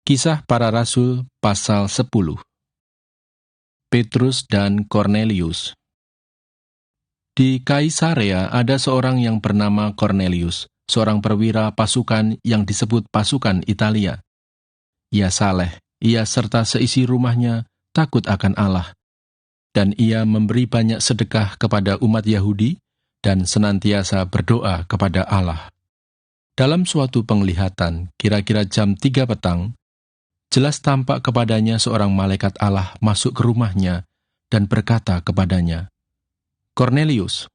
Kisah Para Rasul pasal 10. Petrus dan Kornelius. Di Kaisarea ada seorang yang bernama Kornelius, seorang perwira pasukan yang disebut pasukan Italia. Ia saleh, ia serta seisi rumahnya takut akan Allah, dan ia memberi banyak sedekah kepada umat Yahudi dan senantiasa berdoa kepada Allah. Dalam suatu penglihatan, kira-kira jam 3 petang, jelas tampak kepadanya seorang malaikat Allah masuk ke rumahnya dan berkata kepadanya, "Kornelius."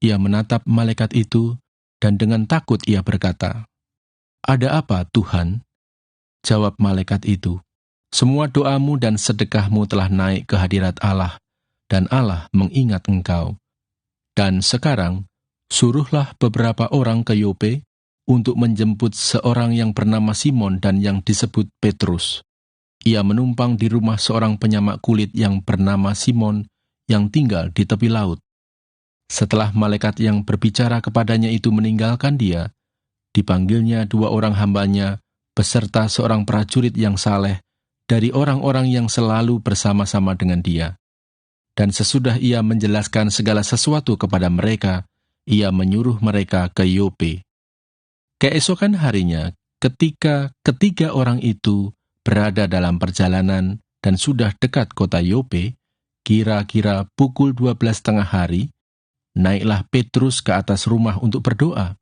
Ia menatap malaikat itu dan dengan takut ia berkata, "Ada apa, Tuhan?" Jawab malaikat itu, "Semua doamu dan sedekahmu telah naik ke hadirat Allah, dan Allah mengingat engkau. Dan sekarang, suruhlah beberapa orang ke Yope untuk menjemput seorang yang bernama Simon dan yang disebut Petrus. Ia menumpang di rumah seorang penyamak kulit yang bernama Simon yang tinggal di tepi laut." Setelah malaikat yang berbicara kepadanya itu meninggalkan dia, dipanggilnya 2 orang hambanya beserta seorang prajurit yang saleh dari orang-orang yang selalu bersama-sama dengan dia. Dan sesudah ia menjelaskan segala sesuatu kepada mereka, ia menyuruh mereka ke Yope. Keesokan harinya, ketika ketiga orang itu berada dalam perjalanan dan sudah dekat kota Yope, kira-kira pukul 12:30 hari, naiklah Petrus ke atas rumah untuk berdoa.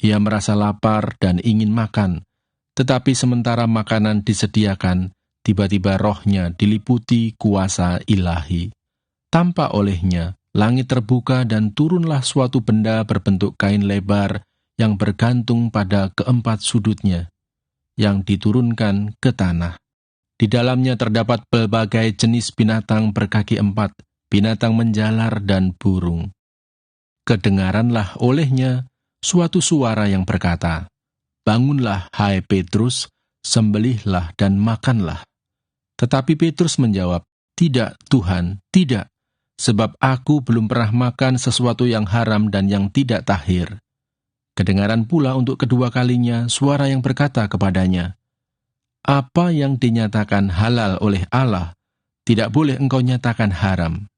Ia merasa lapar dan ingin makan, tetapi sementara makanan disediakan, tiba-tiba rohnya diliputi kuasa ilahi. Tampak olehnya, langit terbuka dan turunlah suatu benda berbentuk kain lebar yang bergantung pada keempat sudutnya, yang diturunkan ke tanah. Di dalamnya terdapat berbagai jenis binatang berkaki 4, binatang menjalar dan burung. Kedengaranlah olehnya suatu suara yang berkata, "Bangunlah, hai Petrus, sembelihlah dan makanlah." Tetapi Petrus menjawab, "Tidak, Tuhan, tidak, sebab aku belum pernah makan sesuatu yang haram dan yang tidak tahir." Kedengaran pula untuk kedua kalinya suara yang berkata kepadanya, "Apa yang dinyatakan halal oleh Allah, tidak boleh engkau nyatakan haram."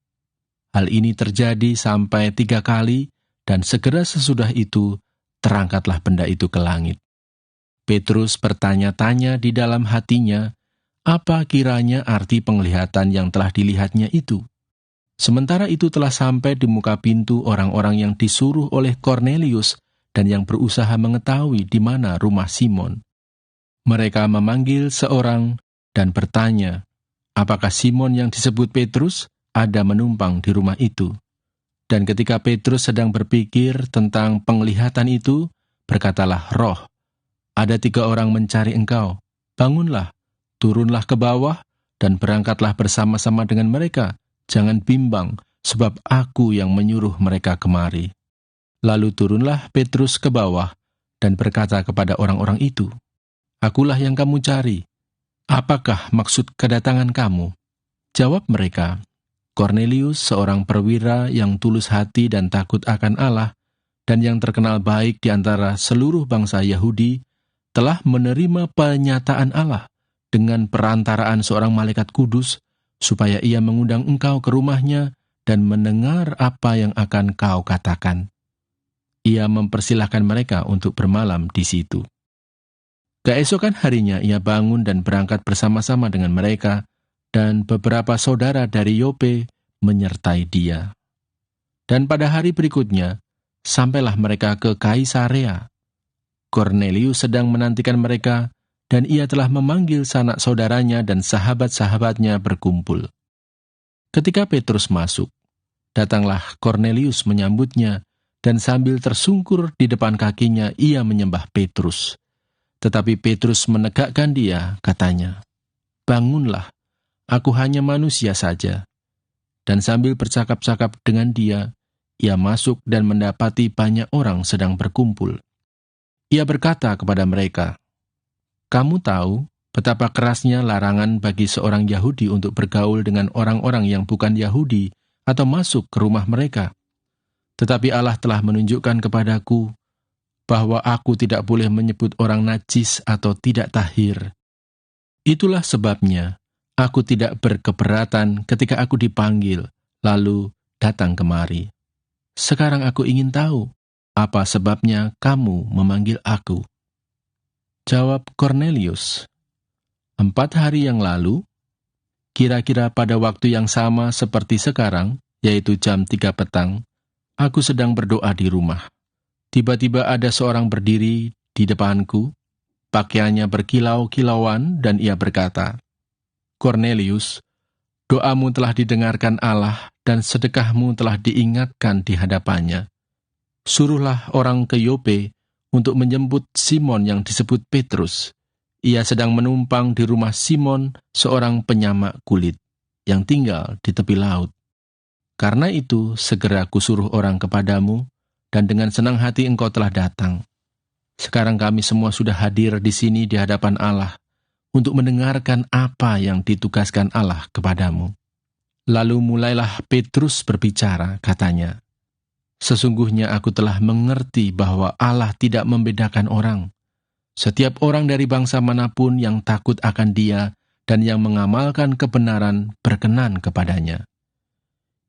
Hal ini terjadi sampai 3 kali, dan segera sesudah itu, terangkatlah benda itu ke langit. Petrus bertanya-tanya di dalam hatinya, apa kiranya arti penglihatan yang telah dilihatnya itu. Sementara itu telah sampai di muka pintu orang-orang yang disuruh oleh Kornelius dan yang berusaha mengetahui di mana rumah Simon. Mereka memanggil seorang dan bertanya, apakah Simon yang disebut Petrus ada menumpang di rumah itu? Dan ketika Petrus sedang berpikir tentang penglihatan itu, berkatalah roh, "Ada 3 orang mencari engkau. Bangunlah, turunlah ke bawah, dan berangkatlah bersama-sama dengan mereka. Jangan bimbang, sebab aku yang menyuruh mereka kemari." Lalu turunlah Petrus ke bawah dan berkata kepada orang-orang itu, "Akulah yang kamu cari. Apakah maksud kedatangan kamu?" Jawab mereka, "Kornelius, seorang perwira yang tulus hati dan takut akan Allah, dan yang terkenal baik di antara seluruh bangsa Yahudi, telah menerima penyataan Allah dengan perantaraan seorang malaikat kudus, supaya ia mengundang engkau ke rumahnya dan mendengar apa yang akan kau katakan." Ia mempersilahkan mereka untuk bermalam di situ. Keesokan harinya ia bangun dan berangkat bersama-sama dengan mereka, dan beberapa saudara dari Yope menyertai dia. Dan pada hari berikutnya, sampailah mereka ke Kaisarea. Kornelius sedang menantikan mereka, dan ia telah memanggil sanak saudaranya dan sahabat-sahabatnya berkumpul. Ketika Petrus masuk, datanglah Kornelius menyambutnya, dan sambil tersungkur di depan kakinya ia menyembah Petrus. Tetapi Petrus menegakkan dia, katanya, "Bangunlah, aku hanya manusia saja." Dan sambil bercakap-cakap dengan dia, ia masuk dan mendapati banyak orang sedang berkumpul. Ia berkata kepada mereka, "Kamu tahu betapa kerasnya larangan bagi seorang Yahudi untuk bergaul dengan orang-orang yang bukan Yahudi atau masuk ke rumah mereka. Tetapi Allah telah menunjukkan kepadaku bahwa aku tidak boleh menyebut orang najis atau tidak tahir, Itulah sebabnya aku tidak berkeberatan ketika aku dipanggil, lalu datang kemari. Sekarang aku ingin tahu, apa sebabnya kamu memanggil aku?" Jawab Kornelius, "4 hari yang lalu, kira-kira pada waktu yang sama seperti sekarang, yaitu jam 3 petang, aku sedang berdoa di rumah. Tiba-tiba ada seorang berdiri di depanku, pakaiannya berkilau-kilauan, dan ia berkata, 'Kornelius, doamu telah didengarkan Allah dan sedekahmu telah diingatkan di hadapannya. Suruhlah orang ke Yope untuk menjemput Simon yang disebut Petrus. Ia sedang menumpang di rumah Simon, seorang penyamak kulit, yang tinggal di tepi laut. Karena itu, segera kusuruh orang kepadamu, dan dengan senang hati engkau telah datang. Sekarang kami semua sudah hadir di sini di hadapan Allah, untuk mendengarkan apa yang ditugaskan Allah kepadamu.' Lalu mulailah Petrus berbicara, katanya, 'Sesungguhnya aku telah mengerti bahwa Allah tidak membedakan orang. Setiap orang dari bangsa manapun yang takut akan Dia dan yang mengamalkan kebenaran berkenan kepadanya.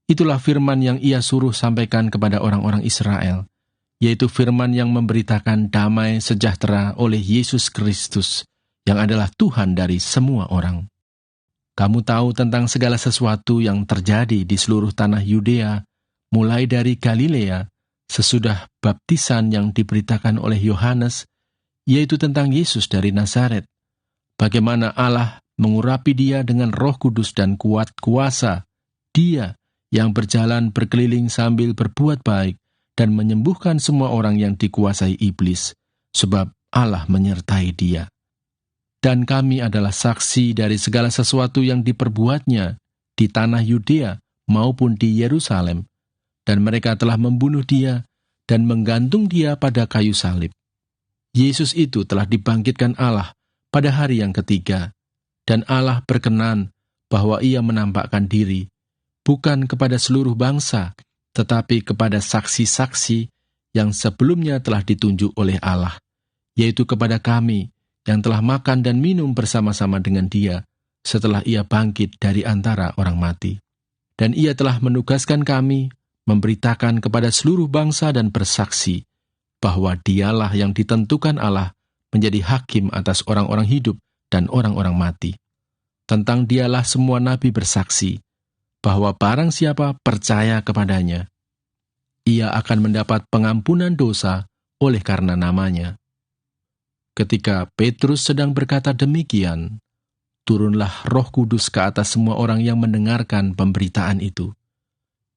Itulah firman yang ia suruh sampaikan kepada orang-orang Israel, yaitu firman yang memberitakan damai sejahtera oleh Yesus Kristus, yang adalah Tuhan dari semua orang. Kamu tahu tentang segala sesuatu yang terjadi di seluruh tanah Yudea, mulai dari Galilea, sesudah baptisan yang diberitakan oleh Yohanes, yaitu tentang Yesus dari Nazaret, bagaimana Allah mengurapi Dia dengan Roh Kudus dan kuat kuasa, Dia yang berjalan berkeliling sambil berbuat baik dan menyembuhkan semua orang yang dikuasai iblis, sebab Allah menyertai Dia. Dan kami adalah saksi dari segala sesuatu yang diperbuatnya di tanah Yudea maupun di Yerusalem, dan mereka telah membunuh Dia dan menggantung Dia pada kayu salib. Yesus itu telah dibangkitkan Allah pada hari yang ketiga, dan Allah berkenan bahwa Ia menampakkan diri, bukan kepada seluruh bangsa, tetapi kepada saksi-saksi yang sebelumnya telah ditunjuk oleh Allah, yaitu kepada kami yang telah makan dan minum bersama-sama dengan Dia setelah Ia bangkit dari antara orang mati. Dan Ia telah menugaskan kami memberitakan kepada seluruh bangsa dan bersaksi bahwa Dialah yang ditentukan Allah menjadi hakim atas orang-orang hidup dan orang-orang mati. Tentang Dialah semua nabi bersaksi bahwa barang siapa percaya kepadanya, ia akan mendapat pengampunan dosa oleh karena namanya." Ketika Petrus sedang berkata demikian, turunlah Roh Kudus ke atas semua orang yang mendengarkan pemberitaan itu.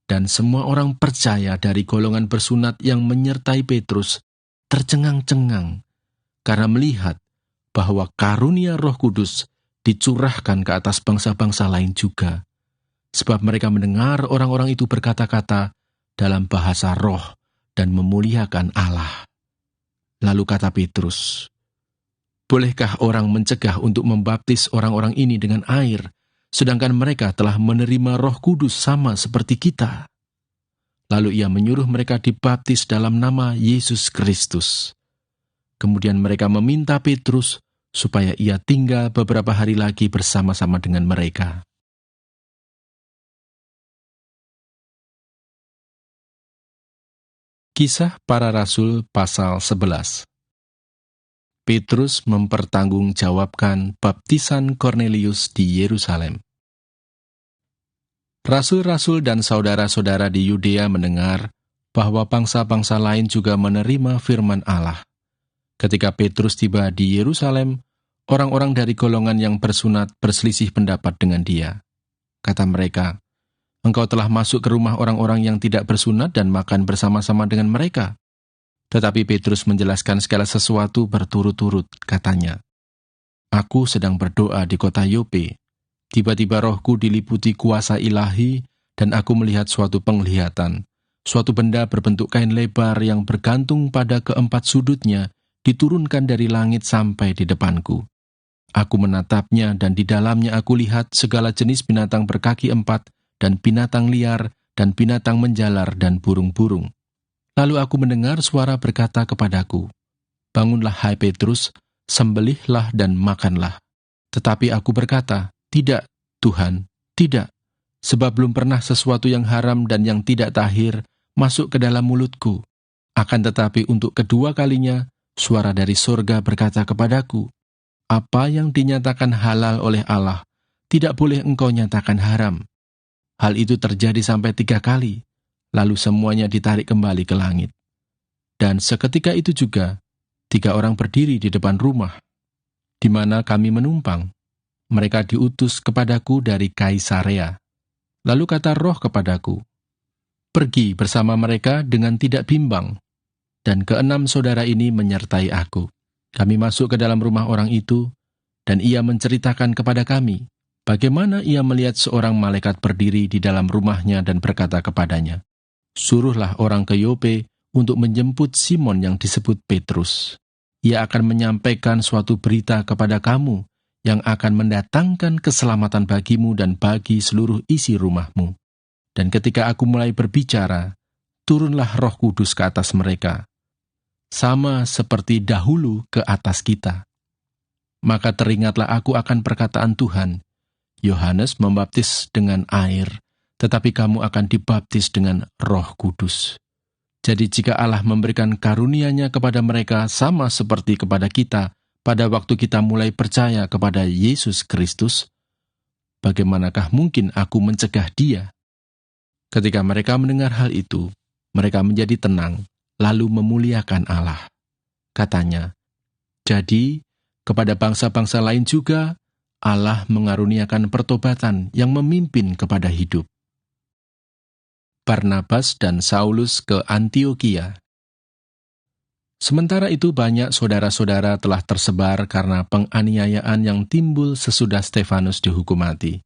Dan semua orang percaya dari golongan bersunat yang menyertai Petrus tercengang-cengang karena melihat bahwa karunia Roh Kudus dicurahkan ke atas bangsa-bangsa lain juga. Sebab mereka mendengar orang-orang itu berkata-kata dalam bahasa roh dan memuliakan Allah. Lalu kata Petrus, "Bolehkah orang mencegah untuk membaptis orang-orang ini dengan air, sedangkan mereka telah menerima Roh Kudus sama seperti kita?" Lalu ia menyuruh mereka dibaptis dalam nama Yesus Kristus. Kemudian mereka meminta Petrus supaya ia tinggal beberapa hari lagi bersama-sama dengan mereka. Kisah Para Rasul pasal 11. Petrus mempertanggungjawabkan baptisan Kornelius di Yerusalem. Rasul-rasul dan saudara-saudara di Yudea mendengar bahwa bangsa-bangsa lain juga menerima firman Allah. Ketika Petrus tiba di Yerusalem, orang-orang dari golongan yang bersunat berselisih pendapat dengan dia. Kata mereka, "Engkau telah masuk ke rumah orang-orang yang tidak bersunat dan makan bersama-sama dengan mereka." Tetapi Petrus menjelaskan segala sesuatu berturut-turut, katanya, "Aku sedang berdoa di kota Yope. Tiba-tiba rohku diliputi kuasa ilahi, dan aku melihat suatu penglihatan. Suatu benda berbentuk kain lebar yang bergantung pada keempat sudutnya, diturunkan dari langit sampai di depanku. Aku menatapnya, dan di dalamnya aku lihat segala jenis binatang berkaki empat, dan binatang liar, dan binatang menjalar, dan burung-burung. Lalu aku mendengar suara berkata kepadaku, 'Bangunlah hai Petrus, sembelihlah dan makanlah.' Tetapi aku berkata, "Tidak, Tuhan, tidak, sebab belum pernah sesuatu yang haram dan yang tidak tahir masuk ke dalam mulutku. Akan tetapi untuk kedua kalinya, suara dari surga berkata kepadaku, apa yang dinyatakan halal oleh Allah, tidak boleh engkau nyatakan haram." Hal itu terjadi sampai 3 kali, lalu semuanya ditarik kembali ke langit. Dan seketika itu juga, 3 orang berdiri di depan rumah, di mana kami menumpang. Mereka diutus kepadaku dari Kaisarea. Lalu kata Roh kepadaku, "Pergi bersama mereka dengan tidak bimbang." Dan 6 saudara ini menyertai aku. Kami masuk ke dalam rumah orang itu, dan ia menceritakan kepada kami, bagaimana ia melihat seorang malaikat berdiri di dalam rumahnya dan berkata kepadanya, "Suruhlah orang ke Yope untuk menjemput Simon yang disebut Petrus. Ia akan menyampaikan suatu berita kepada kamu yang akan mendatangkan keselamatan bagimu dan bagi seluruh isi rumahmu." Dan ketika aku mulai berbicara, turunlah Roh Kudus ke atas mereka, sama seperti dahulu ke atas kita. Maka teringatlah aku akan perkataan Tuhan, "Yohanes membaptis dengan air, tetapi kamu akan dibaptis dengan Roh Kudus." Jadi jika Allah memberikan karunia-Nya kepada mereka sama seperti kepada kita pada waktu kita mulai percaya kepada Yesus Kristus, bagaimanakah mungkin aku mencegah Dia? Ketika mereka mendengar hal itu, mereka menjadi tenang, lalu memuliakan Allah. Katanya, "Jadi, kepada bangsa-bangsa lain juga, Allah mengaruniakan pertobatan yang memimpin kepada hidup." Barnabas dan Saulus ke Antiokhia. Sementara itu banyak saudara-saudara telah tersebar karena penganiayaan yang timbul sesudah Stefanus dihukum mati.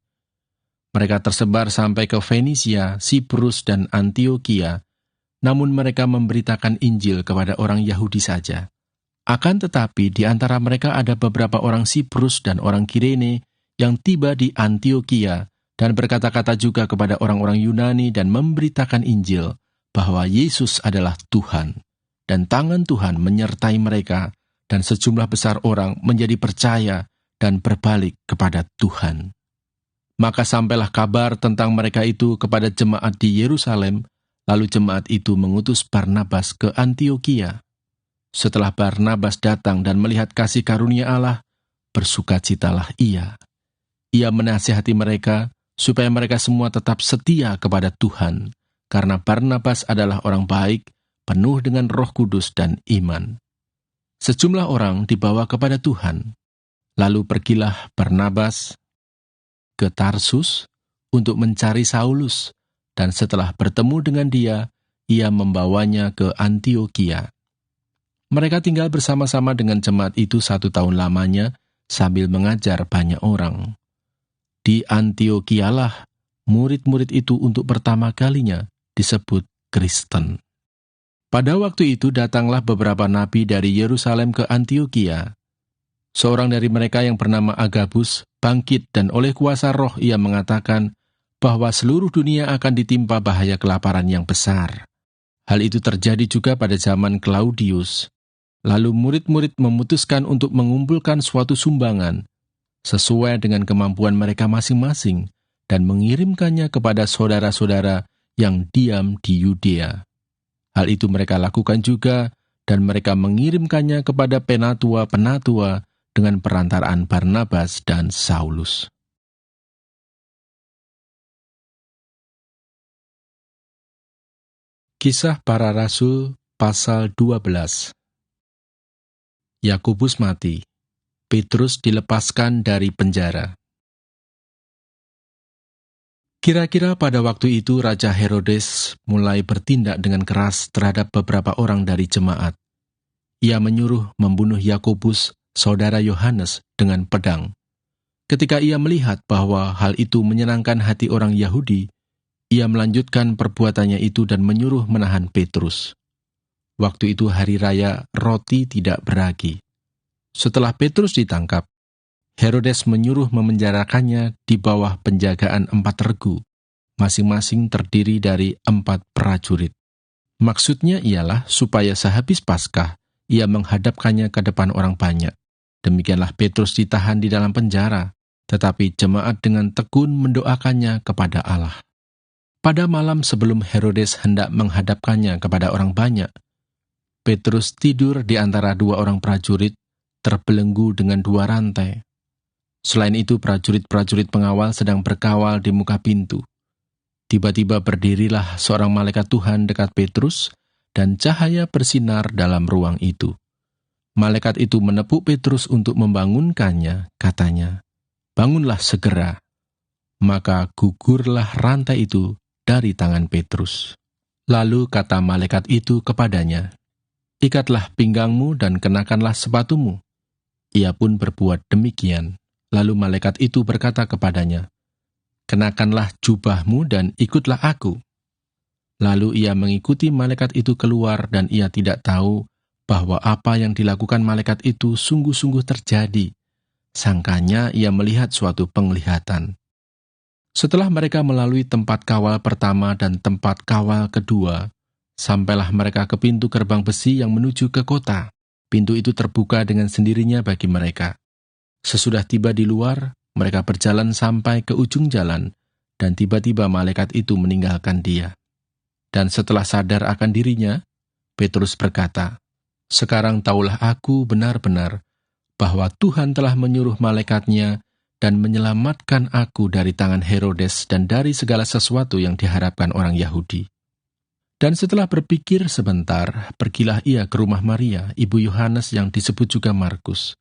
Mereka tersebar sampai ke Fenisia, Siprus, dan Antiokhia, namun mereka memberitakan Injil kepada orang Yahudi saja. Akan tetapi di antara mereka ada beberapa orang Siprus dan orang Kirene yang tiba di Antiokhia dan berkata-kata juga kepada orang-orang Yunani dan memberitakan Injil bahwa Yesus adalah Tuhan. Dan tangan Tuhan menyertai mereka, dan sejumlah besar orang menjadi percaya dan berbalik kepada Tuhan. Maka sampailah kabar tentang mereka itu kepada jemaat di Yerusalem, lalu jemaat itu mengutus Barnabas ke Antiokhia. Setelah Barnabas datang dan melihat kasih karunia Allah, bersukacitalah ia. Ia menasihati mereka supaya mereka semua tetap setia kepada Tuhan, karena Barnabas adalah orang baik, penuh dengan Roh Kudus dan iman. Sejumlah orang dibawa kepada Tuhan. Lalu pergilah Barnabas ke Tarsus untuk mencari Saulus, dan setelah bertemu dengan dia, ia membawanya ke Antiokhia. Mereka tinggal bersama-sama dengan jemaat itu 1 tahun lamanya, sambil mengajar banyak orang. Di Antiokhialah, murid-murid itu untuk pertama kalinya disebut Kristen. Pada waktu itu datanglah beberapa nabi dari Yerusalem ke Antiokhia. Seorang dari mereka yang bernama Agabus bangkit dan oleh kuasa Roh ia mengatakan bahwa seluruh dunia akan ditimpa bahaya kelaparan yang besar. Hal itu terjadi juga pada zaman Claudius. Lalu murid-murid memutuskan untuk mengumpulkan suatu sumbangan sesuai dengan kemampuan mereka masing-masing dan mengirimkannya kepada saudara-saudara yang diam di Yudea. Hal itu mereka lakukan juga, dan mereka mengirimkannya kepada penatua-penatua dengan perantaraan Barnabas dan Saulus. Kisah Para Rasul pasal 12. Yakobus mati, Petrus dilepaskan dari penjara. Kira-kira pada waktu itu Raja Herodes mulai bertindak dengan keras terhadap beberapa orang dari jemaat. Ia menyuruh membunuh Yakobus, saudara Yohanes, dengan pedang. Ketika ia melihat bahwa hal itu menyenangkan hati orang Yahudi, ia melanjutkan perbuatannya itu dan menyuruh menahan Petrus. Waktu itu hari raya roti tidak beragi. Setelah Petrus ditangkap, Herodes menyuruh memenjarakannya di bawah penjagaan 4 regu, masing-masing terdiri dari 4 prajurit. Maksudnya ialah supaya sehabis Paskah, ia menghadapkannya ke depan orang banyak. Demikianlah Petrus ditahan di dalam penjara, tetapi jemaat dengan tekun mendoakannya kepada Allah. Pada malam sebelum Herodes hendak menghadapkannya kepada orang banyak, Petrus tidur di antara dua orang prajurit, terbelenggu dengan dua rantai. Selain itu, prajurit-prajurit pengawal sedang berkawal di muka pintu. Tiba-tiba berdirilah seorang malaikat Tuhan dekat Petrus, dan cahaya bersinar dalam ruang itu. Malaikat itu menepuk Petrus untuk membangunkannya, katanya, "Bangunlah segera." Maka gugurlah rantai itu dari tangan Petrus. Lalu kata malaikat itu kepadanya, "Ikatlah pinggangmu dan kenakanlah sepatumu." Ia pun berbuat demikian. Lalu malaikat itu berkata kepadanya, "Kenakanlah jubahmu dan ikutlah aku." Lalu ia mengikuti malaikat itu keluar, dan ia tidak tahu bahwa apa yang dilakukan malaikat itu sungguh-sungguh terjadi. Sangkanya ia melihat suatu penglihatan. Setelah mereka melalui tempat kawal pertama dan tempat kawal kedua, sampailah mereka ke pintu gerbang besi yang menuju ke kota. Pintu itu terbuka dengan sendirinya bagi mereka. Sesudah tiba di luar, mereka berjalan sampai ke ujung jalan, dan tiba-tiba malaikat itu meninggalkan dia. Dan setelah sadar akan dirinya, Petrus berkata, "Sekarang taulah aku benar-benar bahwa Tuhan telah menyuruh malaikatnya dan menyelamatkan aku dari tangan Herodes dan dari segala sesuatu yang diharapkan orang Yahudi." Dan setelah berpikir sebentar, pergilah ia ke rumah Maria, ibu Yohanes yang disebut juga Markus.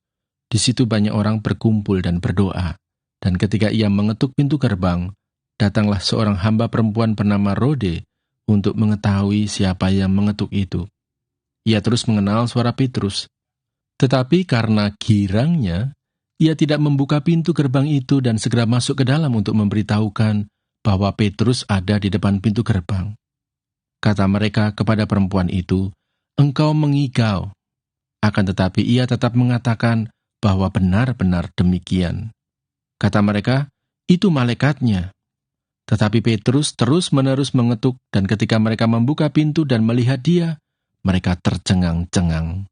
Di situ banyak orang berkumpul dan berdoa. Dan ketika ia mengetuk pintu gerbang, datanglah seorang hamba perempuan bernama Rode untuk mengetahui siapa yang mengetuk itu. Ia terus mengenal suara Petrus. Tetapi karena girangnya, ia tidak membuka pintu gerbang itu dan segera masuk ke dalam untuk memberitahukan bahwa Petrus ada di depan pintu gerbang. Kata mereka kepada perempuan itu, "Engkau mengigau." Akan tetapi ia tetap mengatakan bahwa benar-benar demikian. Kata mereka, "Itu malaikatnya." Tetapi Petrus terus-menerus mengetuk, dan ketika mereka membuka pintu dan melihat dia, mereka tercengang-cengang.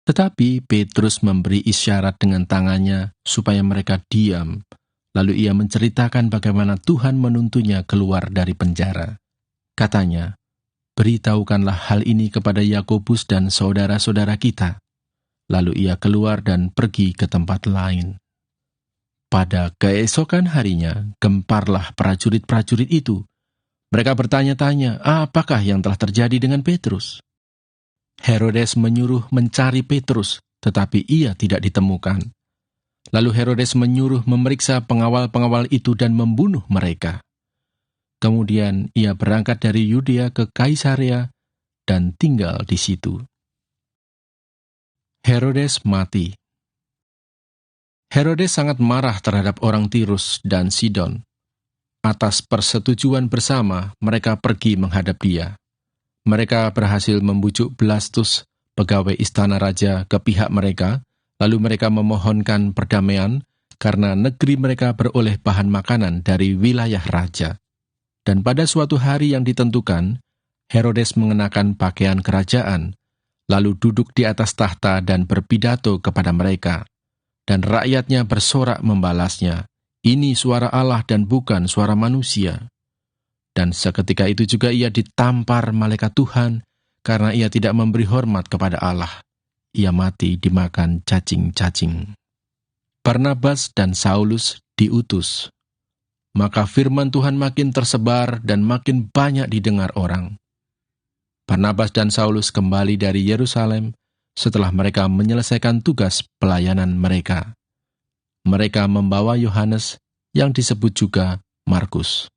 Tetapi Petrus memberi isyarat dengan tangannya supaya mereka diam. Lalu ia menceritakan bagaimana Tuhan menuntunnya keluar dari penjara. Katanya, "Beritahukanlah hal ini kepada Yakobus dan saudara-saudara kita." Lalu ia keluar dan pergi ke tempat lain. Pada keesokan harinya, gemparlah prajurit-prajurit itu. Mereka bertanya-tanya, apakah yang telah terjadi dengan Petrus? Herodes menyuruh mencari Petrus, tetapi ia tidak ditemukan. Lalu Herodes menyuruh memeriksa pengawal-pengawal itu dan membunuh mereka. Kemudian ia berangkat dari Yudea ke Kaisarea dan tinggal di situ. Herodes mati. Herodes sangat marah terhadap orang Tirus dan Sidon. Atas persetujuan bersama, mereka pergi menghadap dia. Mereka berhasil membujuk Blastus, pegawai istana raja, ke pihak mereka, lalu mereka memohonkan perdamaian karena negeri mereka beroleh bahan makanan dari wilayah raja. Dan pada suatu hari yang ditentukan, Herodes mengenakan pakaian kerajaan, lalu duduk di atas tahta dan berpidato kepada mereka. Dan rakyatnya bersorak membalasnya, "Ini suara Allah dan bukan suara manusia." Dan seketika itu juga ia ditampar malaikat Tuhan, karena ia tidak memberi hormat kepada Allah. Ia mati dimakan cacing-cacing. Barnabas dan Saulus diutus. Maka firman Tuhan makin tersebar dan makin banyak didengar orang. Barnabas dan Saulus kembali dari Yerusalem setelah mereka menyelesaikan tugas pelayanan mereka. Mereka membawa Yohanes yang disebut juga Markus.